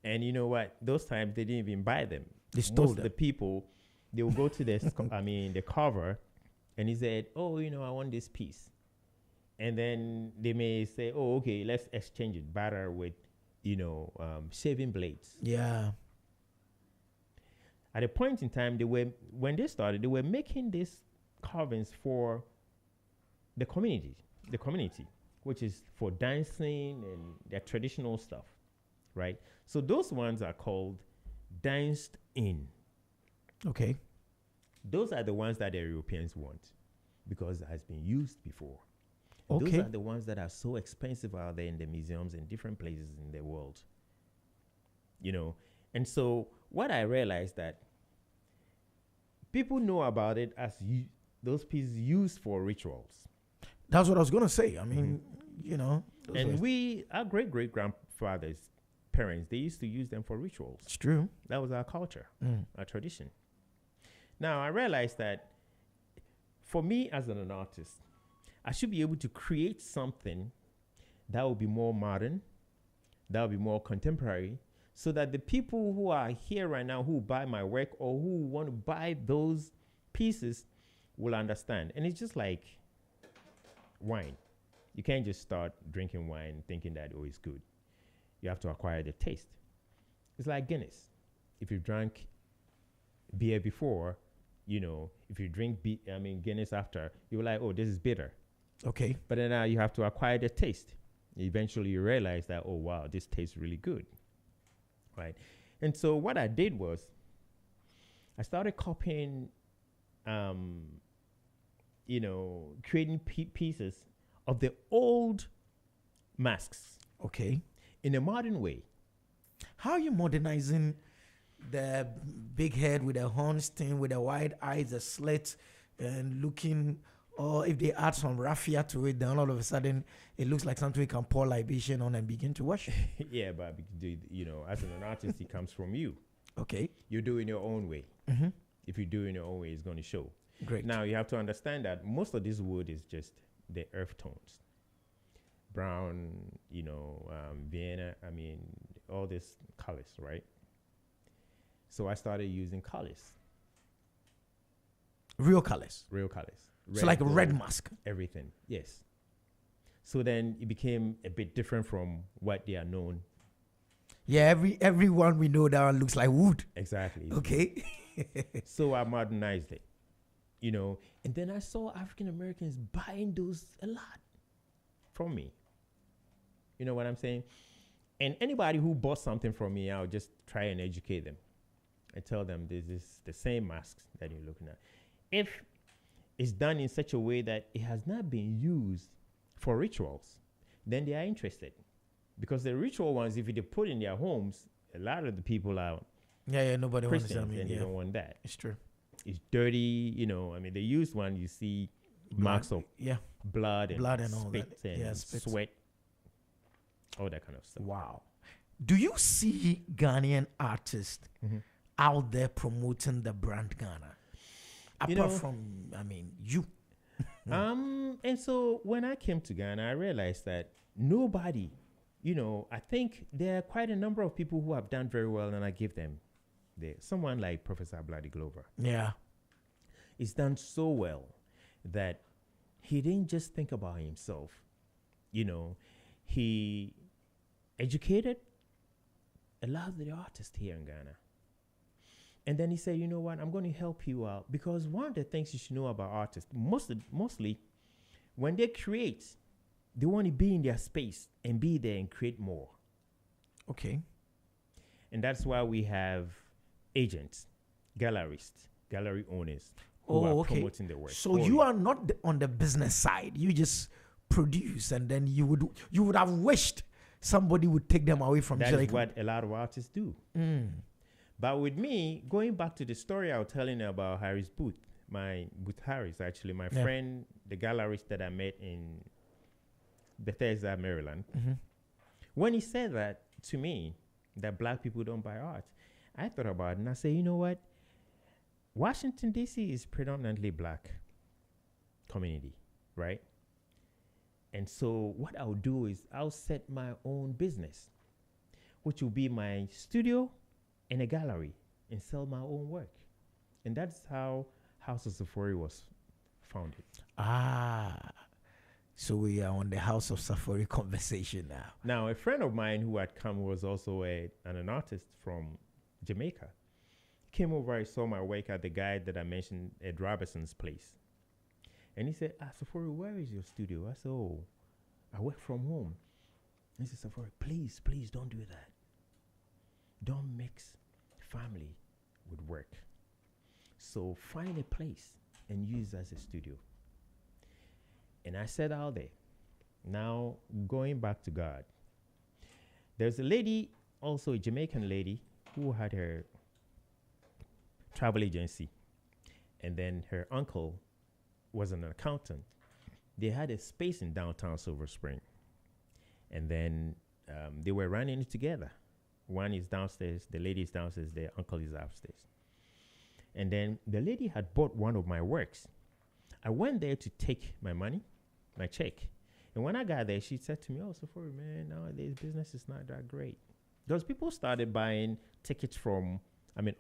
Speaker 1: And you know what? Those times they didn't even buy them.
Speaker 2: They stole
Speaker 1: Most
Speaker 2: them.
Speaker 1: of the people, they will go to the cover, and he said, "Oh, I want this piece." And then they may say, "Oh, okay, let's exchange it, barter with, shaving blades."
Speaker 2: Yeah.
Speaker 1: At a point in time, when they started, they were making these carvings for the community, which is for dancing and their traditional stuff, right? So those ones are called danced in.
Speaker 2: Okay.
Speaker 1: Those are the ones that the Europeans want because it has been used before.
Speaker 2: Okay.
Speaker 1: Those are the ones that are so expensive out there in the museums in different places in the world. And so what I realized that people know about it as those pieces used for rituals.
Speaker 2: That's what I was going to say. I mean, those
Speaker 1: And
Speaker 2: were-
Speaker 1: our great-great-grandfathers, parents, they used to use them for rituals.
Speaker 2: it's true.
Speaker 1: That was our culture, our tradition. Now, I realized that for me as an artist, I should be able to create something that will be more modern, that will be more contemporary, so that the people who are here right now who buy my work or who want to buy those pieces will understand. And it's just like wine. You can't just start drinking wine thinking that, oh, it's good. You have to acquire the taste. It's like Guinness. If you drank beer before, if you drink Guinness after, you're like, oh, this is bitter.
Speaker 2: Okay.
Speaker 1: But then now you have to acquire the taste. Eventually you realize that, oh, wow, this tastes really good. Right. And so what I did was I started copying, creating pieces of the old masks
Speaker 2: Okay.
Speaker 1: in a modern way.
Speaker 2: How are you modernizing the big head with the horns thing, with the wide eyes, the slits, and looking, or if they add some raffia to it, then all of a sudden it looks like something we can pour libation on and begin to worship.
Speaker 1: Yeah, but as an artist, it comes from you.
Speaker 2: Okay.
Speaker 1: You do it in your own way.
Speaker 2: Mm-hmm.
Speaker 1: If you do it in your own way, it's going to show.
Speaker 2: Great.
Speaker 1: Now, you have to understand that most of this wood is just the earth tones. Brown, Vienna, all these colors, right? So I started using colors,
Speaker 2: Real colors.
Speaker 1: real colors.
Speaker 2: So like a red
Speaker 1: gold,
Speaker 2: mask.
Speaker 1: everything, yes. So then it became a bit different from what they are known.
Speaker 2: Yeah, everyone we know that looks like wood.
Speaker 1: Exactly.
Speaker 2: Okay.
Speaker 1: So I modernized it, and then I saw African Americans buying those a lot from me. You know what I'm saying? And anybody who bought something from me, I'll just try and educate them and tell them this is the same masks that you're looking at. If it's done in such a way that it has not been used for rituals, then they are interested. Because the ritual ones, if they put in their homes, a lot of the people are
Speaker 2: Yeah, nobody wants
Speaker 1: Christians
Speaker 2: to.
Speaker 1: and they don't want that.
Speaker 2: It's true.
Speaker 1: It's dirty, the used one, you see marks of
Speaker 2: Yeah.
Speaker 1: blood and
Speaker 2: and all
Speaker 1: spit
Speaker 2: that.
Speaker 1: and
Speaker 2: Yeah, spit.
Speaker 1: sweat, all that kind of stuff.
Speaker 2: Wow. Do you see Ghanaian artists
Speaker 1: Mhm.
Speaker 2: out there promoting the brand Ghana?
Speaker 1: You
Speaker 2: Apart
Speaker 1: know-
Speaker 2: from, you.
Speaker 1: And so when I came to Ghana, I realized that nobody, I think there are quite a number of people who have done very well, and I give them someone like Professor Bloody Glover.
Speaker 2: Yeah.
Speaker 1: He's done so well that he didn't just think about himself. He educated a lot of the artists here in Ghana. And then he said, you know what, I'm going to help you out. Because one of the things you should know about artists, mostly when they create, they want to be in their space and be there and create more.
Speaker 2: Okay.
Speaker 1: And that's why we have agents, gallerists, gallery owners who are promoting the work.
Speaker 2: So you are not on the business side. You just produce, and then you would have wished somebody would take them away from
Speaker 1: That
Speaker 2: Jelly.
Speaker 1: is what a lot of artists do. But with me, going back to the story I was telling you about Harris Booth, Booth Harris, actually, my
Speaker 2: Yeah.
Speaker 1: friend, the gallerist that I met in Bethesda, Maryland, when he said that to me, that black people don't buy art, I thought about it and I said, you know what? Washington, D.C. is predominantly black community, right? And so what I'll do is I'll set my own business, which will be my studio and a gallery, and sell my own work. And that's how House of Safari was founded.
Speaker 2: So we are on the House of Safari conversation now.
Speaker 1: Now, a friend of mine who had come was also an artist from Jamaica. He came over, he saw my work at the guy that I mentioned, Ed Robertson's place. And he said, Safari, where is your studio? I said, oh, I work from home. He said, Safari, please don't do that. Don't mix family with work. So find a place and use it as a studio. And I set out there. Now, going back to God, there's a lady, also a Jamaican lady, who had her travel agency. And then her uncle was an accountant. They had a space in downtown Silver Spring. And then they were running it together. One is downstairs, the lady is downstairs, the uncle is upstairs. And then the lady had bought one of my works. I went there to take my money, my check. And when I got there, she said to me, oh, Safari, man, nowadays business is not that great. Because people started buying tickets from,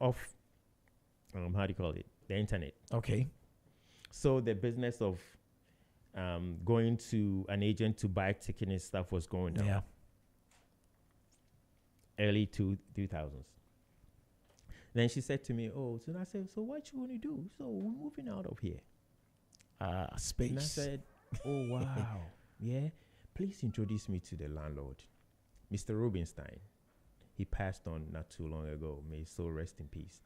Speaker 1: off, how do you call it? The internet.
Speaker 2: Okay.
Speaker 1: So the business of going to an agent to buy ticket and stuff was going down.
Speaker 2: Yeah.
Speaker 1: Early 2000s. Then she said to me, oh, so I said, so what you want to do? So we're moving out of here.
Speaker 2: Space.
Speaker 1: And I said, oh, wow. Yeah. Please introduce me to the landlord, Mr. Rubinstein. He passed on not too long ago. May his soul rest in peace.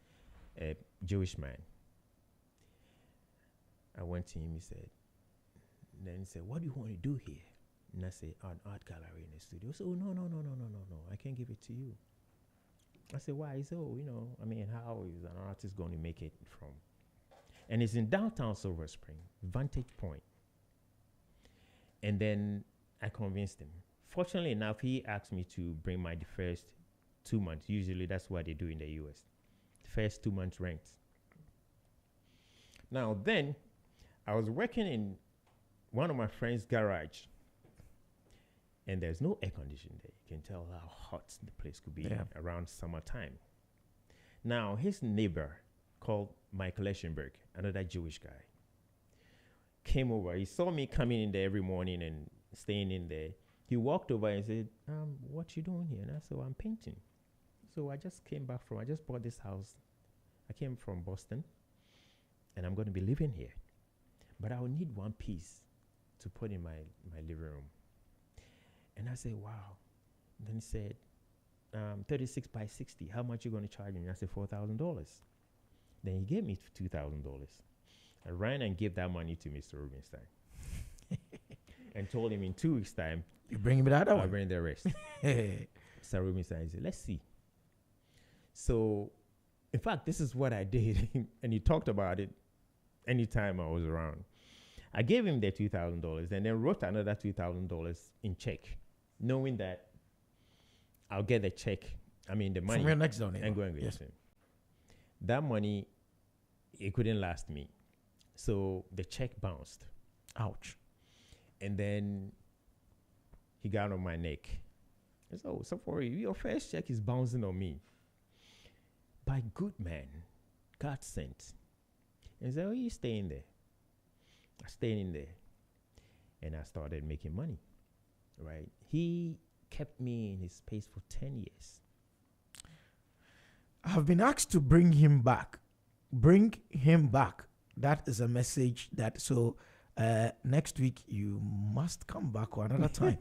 Speaker 1: A Jewish man. I went to him, then he said, what do you want to do here? And I said, an art gallery in the studio. So, no, I can't give it to you. I said, why? He said, how is an artist going to make it from? And it's in downtown Silver Spring, Vantage Point. And then I convinced him. Fortunately enough, he asked me to bring my first 2 months. Usually that's what they do in the US. First 2 months rent. Now then, I was working in one of my friend's garage, and there's no air conditioning there. You can tell how hot the place could be around summertime. Now, his neighbor called Michael Eschenberg, another Jewish guy, came over. He saw me coming in there every morning and staying in there. He walked over and said, what you doing here? And I said, I'm painting. So I just bought this house. I came from Boston, and I'm going to be living here. But I will need one piece to put in my living room. And I said, wow. And then he said, 36 by 60. How much you going to charge me? And I said, $4,000. Then he gave me $2,000. I ran and gave that money to Mr. Rubinstein and told him in 2 weeks' time,
Speaker 2: you bring me that
Speaker 1: I'll bring the rest. Mr. Rubinstein said, let's see. So, in fact, this is what I did. And he talked about it anytime I was around. I gave him the $2,000 and then wrote another $2,000 in check, knowing that I'll get the check, the money.
Speaker 2: From your next door neighbor.
Speaker 1: And go and get him. That money, it couldn't last me. So the check bounced.
Speaker 2: Ouch.
Speaker 1: And then he got on my neck. I said, so for you, your first check is bouncing on me. By good man, God sent. And he said, you staying there? I stayed in there. And I started making money, right? He kept me in his space for 10 years.
Speaker 2: I've been asked to bring him back. Bring him back. That is a message that, next week you must come back or another time.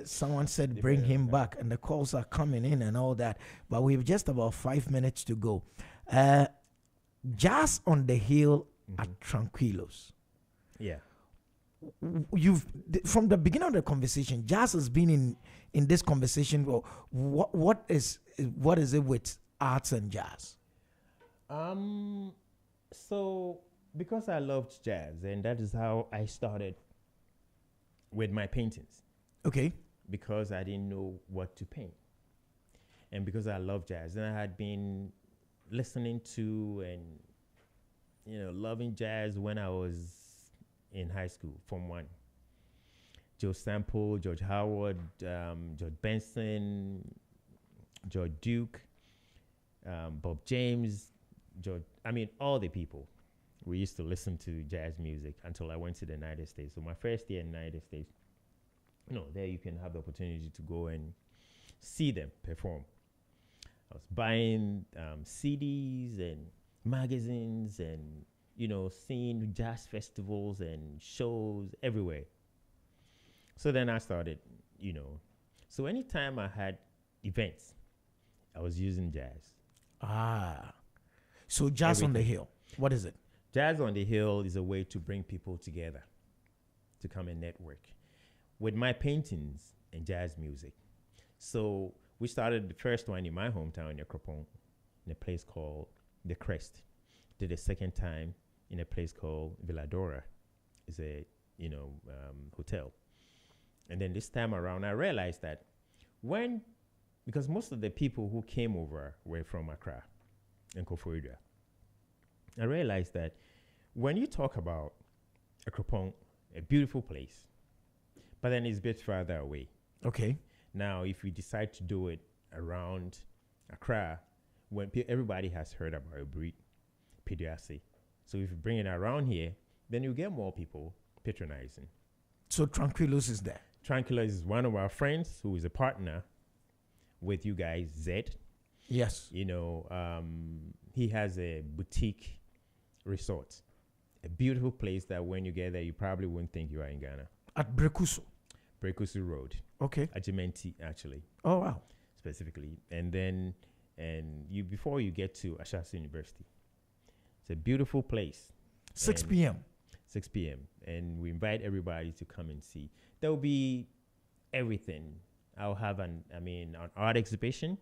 Speaker 2: Someone said bring him back, and the calls are coming in and all that. But we have just about 5 minutes to go. Jazz on the Hill at Tranquilos.
Speaker 1: Yeah.
Speaker 2: From the beginning of the conversation, Jazz has been in this conversation. What is it with arts and jazz?
Speaker 1: So because I loved jazz, and that is how I started with my paintings.
Speaker 2: Okay.
Speaker 1: Because I didn't know what to paint. And because I love jazz, and I had been listening to and loving jazz when I was in high school, Form 1. Joe Sample, George Howard, George Benson, George Duke, Bob James, all the people. We used to listen to jazz music until I went to the United States. So my first year in the United States, there you can have the opportunity to go and see them perform. I was buying CDs and magazines and, seeing jazz festivals and shows everywhere. So then I started, So anytime I had events, I was using jazz.
Speaker 2: So Jazz on the Hill, what is it?
Speaker 1: Jazz on the Hill is a way to bring people together, to come and network with my paintings and jazz music. So we started the first one in my hometown in Akropong, in a place called The Crest. Did the second time in a place called Villadora. It's a hotel. And then this time around, I realized that because most of the people who came over were from Accra and Koforidua, I realized that when you talk about Akropong, a beautiful place, but then it's a bit further away.
Speaker 2: Okay.
Speaker 1: Now, if we decide to do it around Accra, when everybody has heard about Obri, Pidiase. So if you bring it around here, then you get more people patronizing.
Speaker 2: So Tranquilos is there?
Speaker 1: Tranquilos is one of our friends who is a partner with you guys, Zed.
Speaker 2: Yes.
Speaker 1: He has a boutique resort, a beautiful place that when you get there, you probably wouldn't think you are in Ghana.
Speaker 2: At Brekusu
Speaker 1: Road.
Speaker 2: Okay.
Speaker 1: At Jementi, actually.
Speaker 2: Oh, wow.
Speaker 1: Specifically. And then, before you get to Ashasi University, it's a beautiful place.
Speaker 2: 6 p.m.
Speaker 1: 6 p.m. And we invite everybody to come and see. There will be everything. I'll have an art exhibition.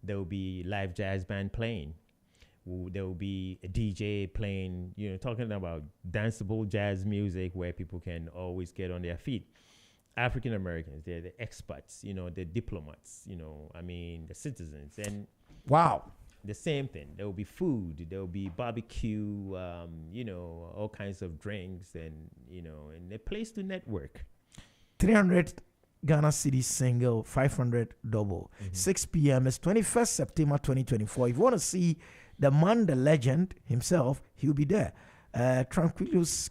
Speaker 1: There will be live jazz band playing. There will be a DJ playing, talking about danceable jazz music where people can always get on their feet. African Americans, they're the experts, the diplomats, I mean, the citizens. And
Speaker 2: Wow.
Speaker 1: the same thing. There will be food, there will be barbecue, all kinds of drinks, and a place to network.
Speaker 2: 300 Ghana City single, 500 double. 6 p.m. is 21st September 2024. If you want to see the man, the legend himself, he'll be there. Tranquilus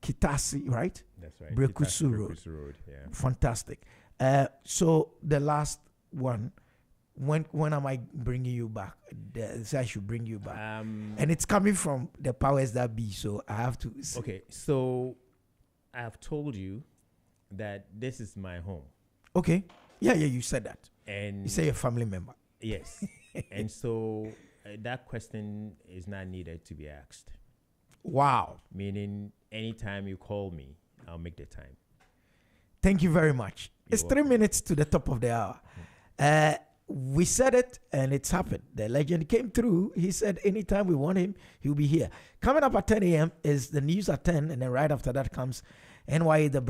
Speaker 2: Kitasi, right?
Speaker 1: That's right.
Speaker 2: Brekusu Road.
Speaker 1: Brekusu Road, yeah.
Speaker 2: Fantastic. So the last one, when am I bringing you back? So I should bring you back. And it's coming from the powers that be, so I have to.
Speaker 1: Okay, so I have told you that this is my home.
Speaker 2: Okay. Yeah, you said that.
Speaker 1: And
Speaker 2: you say you're a family member.
Speaker 1: Yes. And so that question is not needed to be asked.
Speaker 2: Wow.
Speaker 1: Meaning, anytime you call me, I'll make the time.
Speaker 2: Thank you very much.
Speaker 1: You're
Speaker 2: It's
Speaker 1: welcome.
Speaker 2: 3 minutes to the top of the hour. We said it and it's happened. The legend came through. He said anytime we want him, he'll be here. Coming up at 10 a.m. is the news at 10, and then right after that comes NYA the